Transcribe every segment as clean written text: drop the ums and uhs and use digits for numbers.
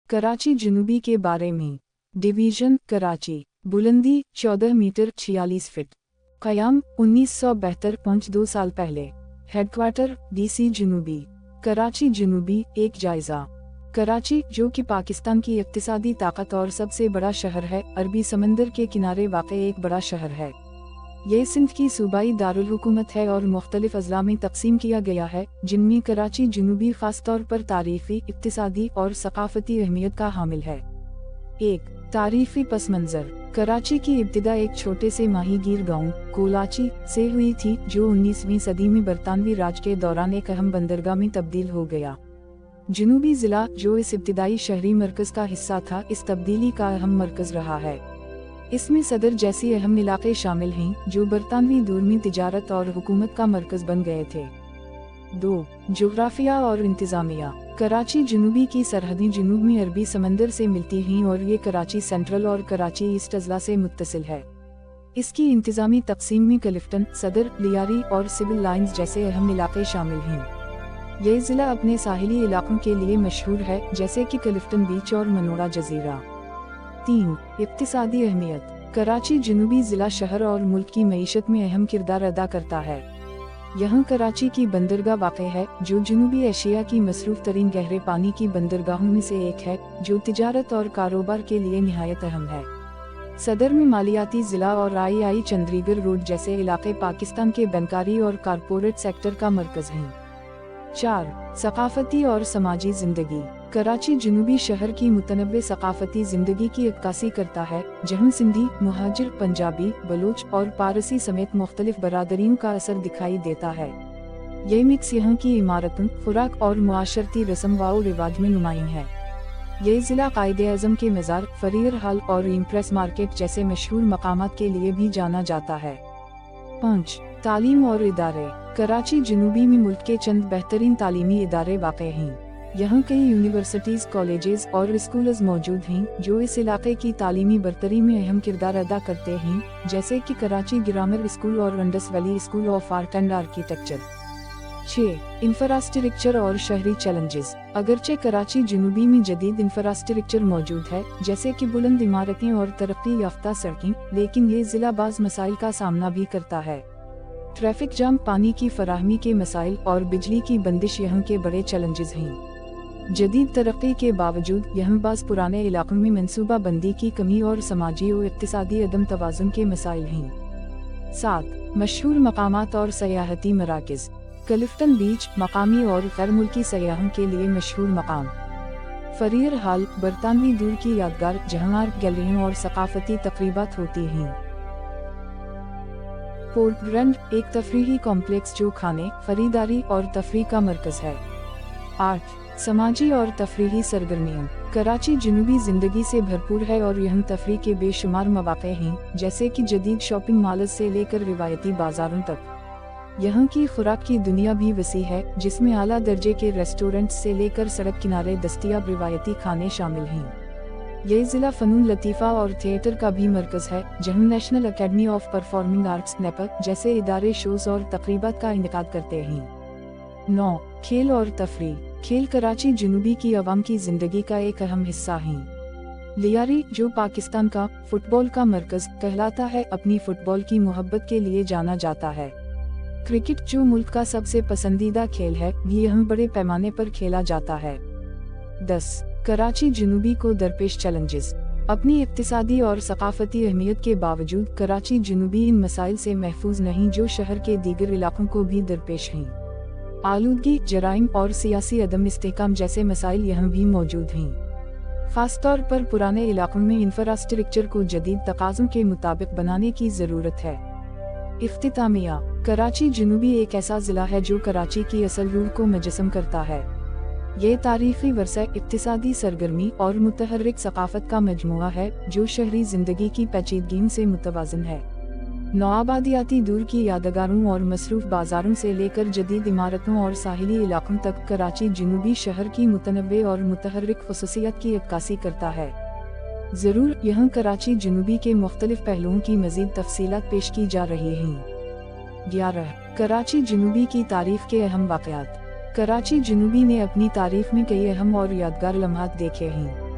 कराची जनूबी के बारे में। डिवीज़न कराची, बुलंदी 14 मीटर 46 फीट, क़याम 1972 5 साल पहले। हेडक्वार्टर DC जनूबी, कराची जनूबी। एक जायज़ा। कराची, जो कि पाकिस्तान की इक़्तिसादी ताकत और सबसे बड़ा शहर है, अरबी समंदर के किनारे वाक़ एक बड़ा शहर है। ये सिंध की सूबाई दारुल हुकूमत है और मुख्तलिफ अज़ला में तक़सीम किया गया है, जिनमें कराची जनूबी ख़ास तौर पर तारीख़ी, इक़्तिसादी और सक़ाफ़ती अहमियत का हामिल है। 1. तारीख़ी पस मंज़र। कराची की इब्तिदा एक छोटे से माहीगीर गांव कोलाची से हुई थी, जो 19वीं सदी में बरतानवी राज के दौरान एक अहम बंदरगाह में तब्दील हो गया। जनूबी ज़िला, जो इस इब्तिदाई शहरी मरकज़ का हिस्सा था, इस तब्दीली का अहम मरकज़ रहा है। इसमें सदर जैसे अहम इलाके शामिल हैं, जो बरतानवी दौर में तिजारत और हुकूमत का मरकज़ बन गए थे। 2. जोग्राफिया और इंतज़ामिया। कराची जनूबी की सरहदें जनूब में अरबी समंदर से मिलती हैं और ये कराची सेंट्रल और कराची ईस्ट अज़ला से मुत्तसिल है। इसकी इंतज़ामी तक़सीम में क्लिफ्टन, सदर, लियारी और सिविल लाइंस जैसे अहम इलाके शामिल हैं। ये ज़िला अपने साहिली इलाकों के लिए मशहूर है, जैसे कि क्लिफ्टन बीच और मनोड़ा जज़ीरा। 3. इक़्तिसादी अहमियत। कराची जनूबी ज़िला शहर और मुल्क की मईशत में अहम किरदार अदा करता है। यहाँ कराची की बंदरगाह वाक़ है, जो जनूबी एशिया की मसरूफ़ तरीन गहरे पानी की बंदरगाहों में से एक है, जो तिजारत और कारोबार के लिए निहायत अहम है। सदर में मालियाती ज़िला और आई चंद्रीगढ़ रोड जैसे इलाके पाकिस्तान के बैंकारी और कारपोरेट सेक्टर का मरकज़ हैं। 4. सक़ाफ़ती और समाजी ज़िंदगी। कराची जनूबी शहर की मुतनव्वे सक़ाफ़ती ज़िंदगी की अक्कासी करता है, जहाँ सिंधी, मुहाजिर, पंजाबी, बलूच और पारसी समेत मुख्तलिफ बरादरियों का असर दिखाई देता है। ये मिक्स यहाँ की इमारतों, खुराक और मुआशरती रस्म व रिवाज में नुमायाँ है। ये ज़िला कायदे-ए-आज़म के मज़ार, फ़रीर हाल और इम्प्रेस मार्केट जैसे मशहूर मकामात के लिए भी जाना जाता है। 5. तालीम और इदारे। कराची जनूबी में मुल्क के चंद बेहतरीन तालीमी इदारे वाक़ हैं। यहाँ कई यूनिवर्सिटीज़, कॉलेजेस और स्कूल्स मौजूद हैं, जो इस इलाके की तालीमी बरतरी में अहम किरदार अदा करते हैं, जैसे कि कराची ग्रामर स्कूल और Indus valley school of art and architecture. 6. Infrastructure और शहरी चैलेंजेस। अगरचे कराची जनूबी में जदीद इंफ्रास्ट्रक्चर मौजूद है, जैसे कि बुलंद इमारतें और तरक्की याफ्ता सड़कें, लेकिन ये ज़िला बाज़ मसाइल का सामना भी करता है। ट्रैफिक जाम, पानी की फराहमी के मसाइल और बिजली की बंदिश यहाँ के बड़े चैलेंजेस हैं। जदीद तरक्की के बावजूद यहाँ बाज़ पुराने इलाकों में मनसूबा बंदी की कमी और समाजी और इक़्तिसादी अदम तवाज़ुन के मसाइल हैं। 7. मशहूर मकामात और सयाहती मराकज़। क्लिफ्टन बीच, मकामी और गैर मुल्की सयाहों के लिए मशहूर मकाम। फ़रीर हाल, बरतानवी दूर की यादगार, जहाँ आर्ट गैलरियों और सक़ाफ़ती तक़रीबात होती हैं। पोर्ट ब्रंड, एक तफरीही कॉम्प्लेक्स जो खाने, खरीदारी और तफरीह का मरकज़ है। 8. समाजी और तफरीही सरगर्मियाँ। कराची जनूबी ज़िंदगी से भरपूर है और यहाँ तफरीह के बेशुमार मौक़े हैं, जैसे कि जदीद शॉपिंग मॉल्स से लेकर रिवायती बाज़ारों तक। यहाँ की खुराक की दुनिया भी वसी है, जिसमें आला दर्जे के रेस्टोरेंट्स से लेकर सड़क किनारे दस्तयाब रिवायती खाने शामिल हैं। ये ज़िला फ़नून लतीफ़ा और थिएटर का भी मरकज़ है, जहाँ national academy of performing arts नेपक जैसे इदारे शोज़ और तक़रीबात का इनेकाद करते हैं। 9. खेल और तफरीह। खेल कराची जनूबी की अवाम की ज़िंदगी का एक अहम हिस्सा हैं। लियारी, जो पाकिस्तान का फ़ुटबॉल का मरकज़ कहलाता है, अपनी फ़ुटबॉल की मोहब्बत के लिए जाना जाता है। क्रिकेट, जो मुल्क का सबसे पसंदीदा खेल है, भी यहाँ बड़े पैमाने पर खेला जाता है। 10. कराची जनूबी को दरपेश चैलेंजेस। अपनी इक़्तिसादी और सक़ाफ़ती अहमियत के बावजूद कराची जनूबी इन मसाइल से महफूज नहीं, जो शहर के दीगर इलाकों को भी दरपेश हैं। आलूदगी, जराइम और सियासी अदम इस्तेहकाम जैसे मसाइल यहाँ भी मौजूद हैं। ख़ास तौर पर पुराने इलाकों में इंफ्रास्ट्रक्चर को जदीद तकाज़ों के मुताबिक बनाने की ज़रूरत है। इख्तितामिया। कराची जनूबी एक ऐसा ज़िला है जो कराची की असल रूह को मुजस्सम करता है। ये तारीख़ी वर्सा, इक़्तिसादी सरगर्मी और मुतहर्रिक सक़ाफ़त का मजमुआ है, जो शहरी ज़िंदगी की पेचीदगियों से मुतवाज़िन है। नौआबादियाती दूर की यादगारों और मसरूफ़ बाज़ारों से लेकर जदीद इमारतों और साहिली इलाकों तक, कराची जनूबी शहर की मुतनव्वे और मुतहर्रिक ख़ुसूसियत की अक्कासी करता है। ज़रूर यहाँ कराची जनूबी के मुख्तलिफ पहलुओं की मज़ीद तफ़सीलात पेश की जा रही हैं। 11. कराची जनूबी की तारीख़ के अहम वाक़यात। कराची जनूबी ने अपनी तारीख़ में कई अहम और यादगार लम्हात देखे हैं।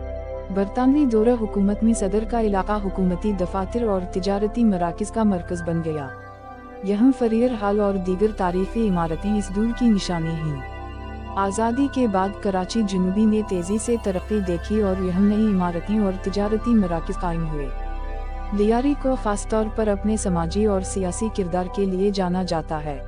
बरतानवी दौरा हुकूमत में सदर का इलाका हुकूमती दफातर और तिजारती मराकज़ का मरकज़ बन गया। यहाँ फरियर हाल और दीगर तारीखी इमारतें इस दूर की निशानी हैं। आज़ादी के बाद कराची जुनूबी ने तेज़ी से तरक्की देखी और यहाँ नई इमारतें और तिजारती मराकज़ कायम हुए। लियारी को ख़ास तौर पर अपने समाजी और सियासी किरदार के लिए जाना जाता है।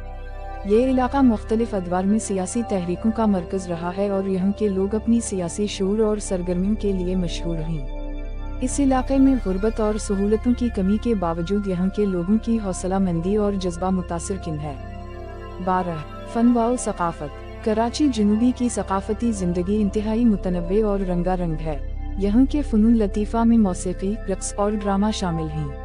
ये इलाका मुख्तलिफ अदवार में सियासी तहरीकों का मरकज़ रहा है और यहाँ के लोग अपनी सियासी शऊर और सरगर्मियों के लिए मशहूर हैं। इस इलाके में गुर्बत और सहूलतों की कमी के बावजूद यहाँ के लोगों की हौसला मंदी और जज्बा मुतासिर किन है। 12 फ़न व सक़ाफ़त। कराची जुनूबी की सक़ाफ़ती ज़िंदगी इंतहाई मुतनव्वे और रंगारंग है। यहाँ के फ़नून लतीफ़ा में मौसीक़ी, रक़्स और ड्रामा शामिल हैं।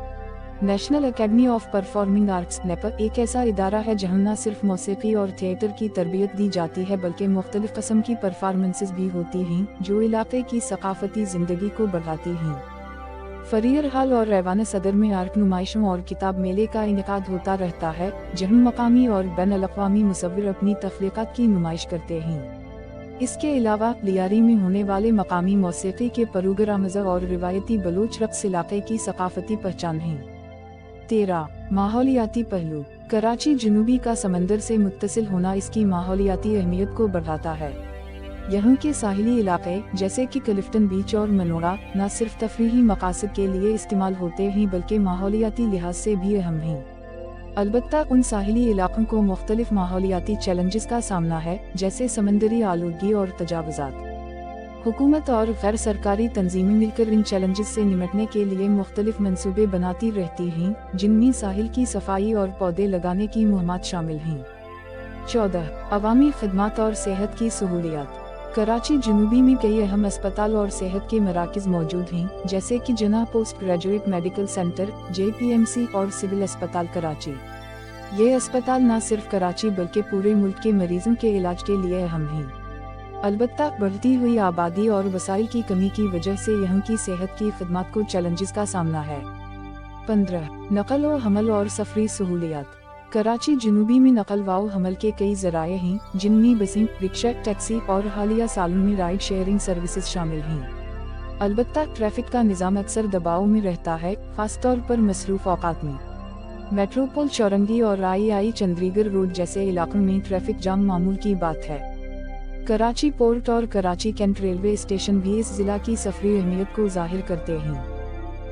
National academy of performing arts Nipah एक ऐसा इदारा है जहाँ न सिर्फ मौसीक़ी और थिएटर की तरबियत दी जाती है बल्कि मुख्तलिफ़ क़स्म की परफॉर्मेंसेस भी होती हैं जो इलाके की सक़ाफ़ती ज़िंदगी को बढ़ाती हैं। फरियर हाल और रैवान सदर में आर्ट नुमाइशों और किताब मेले का इनेकाद होता रहता है जहाँ मकामी और बैनुल-अक़वामी मुसव्विर अपनी तख्लीक़ात की नुमाइश करते हैं। इसके अलावा लियारी में होने वाले मकामी मौसीक़ी के प्रोग्राम और रिवायती बलूच रक़्स इलाके की सक़ाफ़ती पहचान हैं। 13 माहौलियाती पहलू। कराची जुनूबी का समंदर से मुत्तसिल होना इसकी माहौलियाती अहमियत को बढ़ाता है। यहाँ के साहिली इलाके जैसे कि क्लिफ्टन बीच और मनोरा न सिर्फ तफरीही मकासद के लिए इस्तेमाल होते हैं बल्कि माहौलियाती लिहाज से भी अहम हैं। अलबत्ता उन साहिली इलाकों को मुख्तलिफ माहौलियाती चैलेंजेस का सामना है जैसे समंदरी आलूदगी और तजावुज़ात। हुकूमत और गैर सरकारी तंजीमें मिलकर इन चैलेंजेस से निपटने के लिए मुख्तलिफ मंसूबे बनाती रहती हैं जिनमें साहिल की सफाई और पौधे लगाने की मुहिम्मात शामिल हैं। 14 अवामी खिदमात और सेहत की सहूलियात। कराची जुनूबी में कई अहम अस्पताल और सेहत के मराकज़ मौजूद हैं जैसे कि Jinnah post graduate medical centre JPMC और सिविल अस्पताल कराची। ये अस्पताल न सिर्फ कराची बल्कि पूरे मुल्क के मरीजों के इलाज के लिए अहम हैं। अलबत्ता बढ़ती हुई आबादी और वसाइल की कमी की वजह से यहाँ की सेहत की खिदमत को चैलेंजेस का सामना है। 15 नकल व हमल और सफरी सहूलियात। कराची जुनूबी में नकल व हमल के कई ज़राए हैं जिनमें बसें, रिक्शा, टैक्सी और हालिया सालों में राइड शेयरिंग सर्विसेज शामिल हैं। अलबत्ता ट्रैफिक का निज़ाम अक्सर दबाव में रहता है, खास तौर पर मसरूफ़ औक़ात में। मेट्रोपोल चौरंगी और आई चंद्रीगढ़ रोड जैसे इलाकों में ट्रैफिक जाम मामूल की बात है। कराची पोर्ट और कराची कैंट रेलवे स्टेशन भी इस जिला की सफरी अहमियत को जाहिर करते हैं।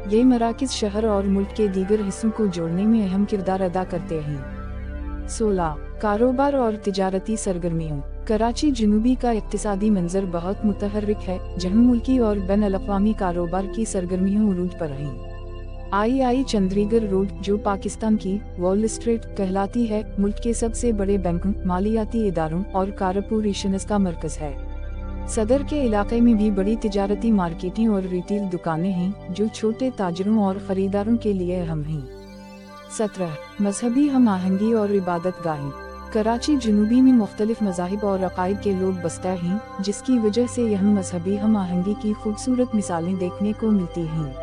ये मराकज़ शहर और मुल्क के दीगर हिस्सों को जोड़ने में अहम किरदार अदा करते हैं। 16 कारोबार और तिजारती सरगर्मियों। कराची जुनूबी का इक्तिसादी मंजर बहुत मुतहर्रिक है जहाँ मुल्की और बैनुल-अक़वामी कारोबार की सरगर्मियों उरूज पर हैं। आई चंद्रीगढ़ रोड जो पाकिस्तान की वॉल स्ट्रीट कहलाती है मुल्क के सबसे बड़े बैंकों, मालियाती इदारों और कारपोरेशंस का मरकज़ है। सदर के इलाके में भी बड़ी तिजारती मार्केटें और रिटेल दुकानें हैं जो छोटे ताजरों और ख़रीदारों के लिए अहम हैं। 17 मजहबी हम आहंगी और इबादत गाहें। कराची जुनूबी में मुख्तलिफ मज़ाहिब और अक़ाइद के लोग बसता हैं जिसकी वजह से यहाँ मजहबी हम आहंगी की खूबसूरत मिसालें देखने को मिलती हैं।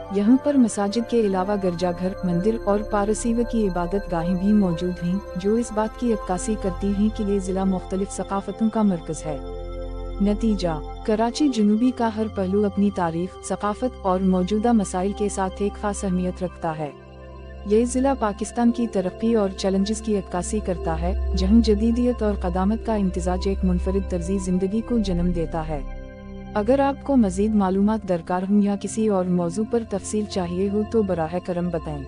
यहाँ पर मसाजिद के अलावा गिरजाघर, मंदिर और पारसीव की इबादत गाहें भी मौजूद हैं जो इस बात की अक्कासी करती हैं कि ये ज़िला मुख्तलिफ सक़ाफ़तों का मरकज़ है। नतीजा कराची जुनूबी का हर पहलू अपनी तारीख़, सक़ाफ़त और मौजूदा मसाइल के साथ एक ख़ास अहमियत रखता है। ये ज़िला पाकिस्तान की तरक्की और चैलेंजेस की अक्कासी करता है जहाँ जदीदियत और क़दामत का इम्तिज़ाज एक मुनफरिद तर्ज़ी ज़िंदगी को जन्म देता है। अगर आपको मज़ीद मालूमात दरकार हो या किसी और मौजू पर तफसील चाहिए हो तो बराह करम बताएं।